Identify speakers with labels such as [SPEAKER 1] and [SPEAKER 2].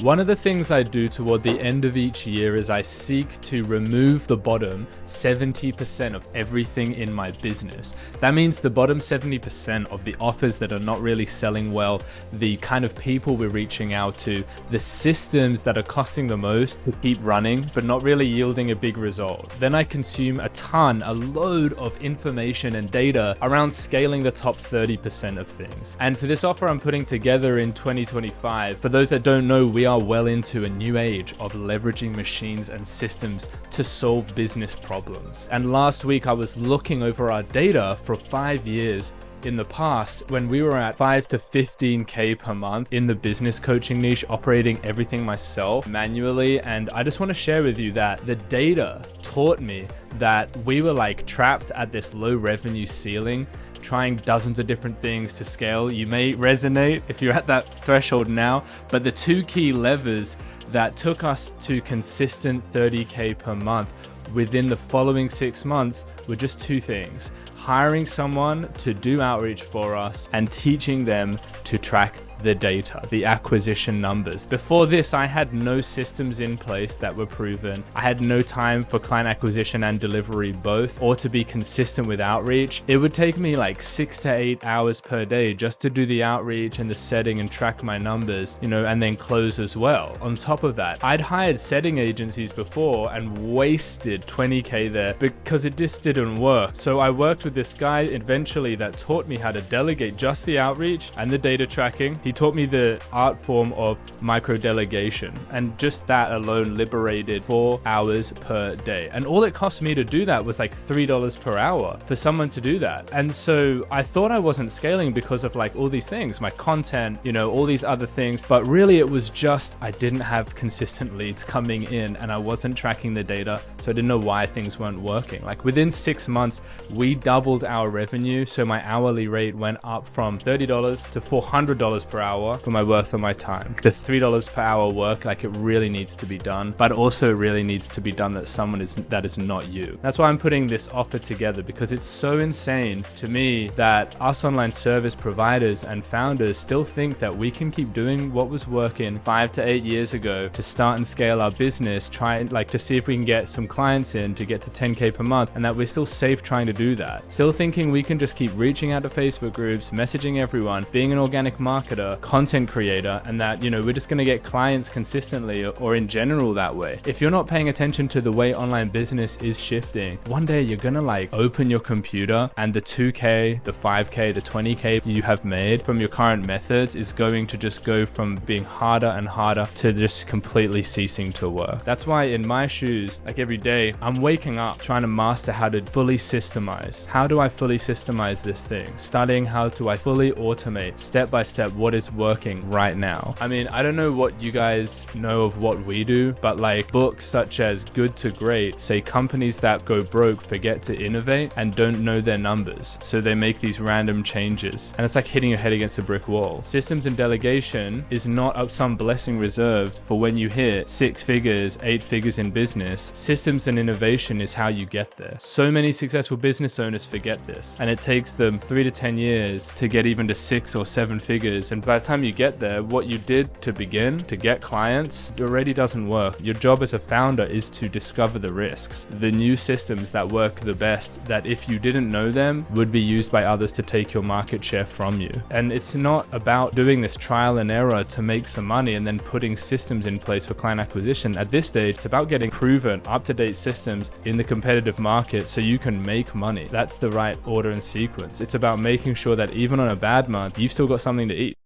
[SPEAKER 1] One of the things I do toward the end of each year is I seek to remove the bottom 70% of everything in my business. That means the bottom 70% of the offers that are not really selling well, the kind of people we're reaching out to, the systems that are costing the most to keep running but not really yielding a big result. Then I consume a load of information and data around scaling the top 30% of things. And for this offer I'm putting together in 2025, for those that don't know, we are well into a new age of leveraging machines and systems to solve business problems. And last week I was looking over our data for 5 years in the past when we were at 5 to 15K per month in the business coaching niche, operating everything myself manually. And I just want to share with you that the data taught me that we were like trapped at this low revenue ceiling, trying dozens of different things to scale. You may resonate if you're at that threshold now, but the two key levers that took us to consistent 30K per month within the following 6 months were just two things: hiring someone to do outreach for us and teaching them to track the data, the acquisition numbers. Before this, I had no systems in place that were proven. I had no time for client acquisition and delivery both, or to be consistent with outreach. It would take me like 6 to 8 hours per day just to do the outreach and the setting and track my numbers, and then close as well. On top of that, I'd hired setting agencies before and wasted 20K there because it just didn't work. So I worked with this guy eventually that taught me how to delegate just the outreach and the data tracking. He taught me the art form of micro delegation, and just that alone liberated 4 hours per day. And all it cost me to do that was like $3 per hour for someone to do that. And so I thought I wasn't scaling because of like all these things, my content, all these other things, but really it was just I didn't have consistent leads coming in and I wasn't tracking the data, so I didn't know why things weren't working. Like within 6 months, we doubled our revenue, so my hourly rate went up from $30 to $400 per hour for my worth of my time. The $3 per hour work, like it really needs to be done, but also really needs to be done that someone that is not you. That's why I'm putting this offer together, because it's so insane to me that us online service providers and founders still think that we can keep doing what was working 5 to 8 years ago to start and scale our business, try like to see if we can get some clients in to get to 10K per month, and that we're still safe trying to do that. Still thinking we can just keep reaching out to Facebook groups, messaging everyone, being an organic marketer, content creator, and that we're just going to get clients consistently or in general that way. If you're not paying attention to the way online business is shifting, one day you're gonna like open your computer and the 2K, the 5K, the 20K you have made from your current methods is going to just go from being harder and harder to just completely ceasing to work. That's why in my shoes, like every day I'm waking up trying to master how to fully systemize. How do I fully systemize this thing? Studying how do I fully automate step by step what is working right now. I mean, I don't know what you guys know of what we do, but like books such as Good to Great say companies that go broke forget to innovate and don't know their numbers, so they make these random changes, and it's like hitting your head against a brick wall. Systems and delegation is not some blessing reserved for when you hit 6 figures, 8 figures in business. Systems and innovation is how you get there. So many successful business owners forget this, and it takes them 3 to 10 years to get even to 6 or 7 figures, and by the time you get there, what you did to begin to get clients already doesn't work. Your job as a founder is to discover the risks, the new systems that work the best, that if you didn't know them would be used by others to take your market share from you. And it's not about doing this trial and error to make some money and then putting systems in place for client acquisition. At this stage, it's about getting proven up-to-date systems in the competitive market so you can make money. That's the right order and sequence. It's about making sure that even on a bad month, you've still got something to eat.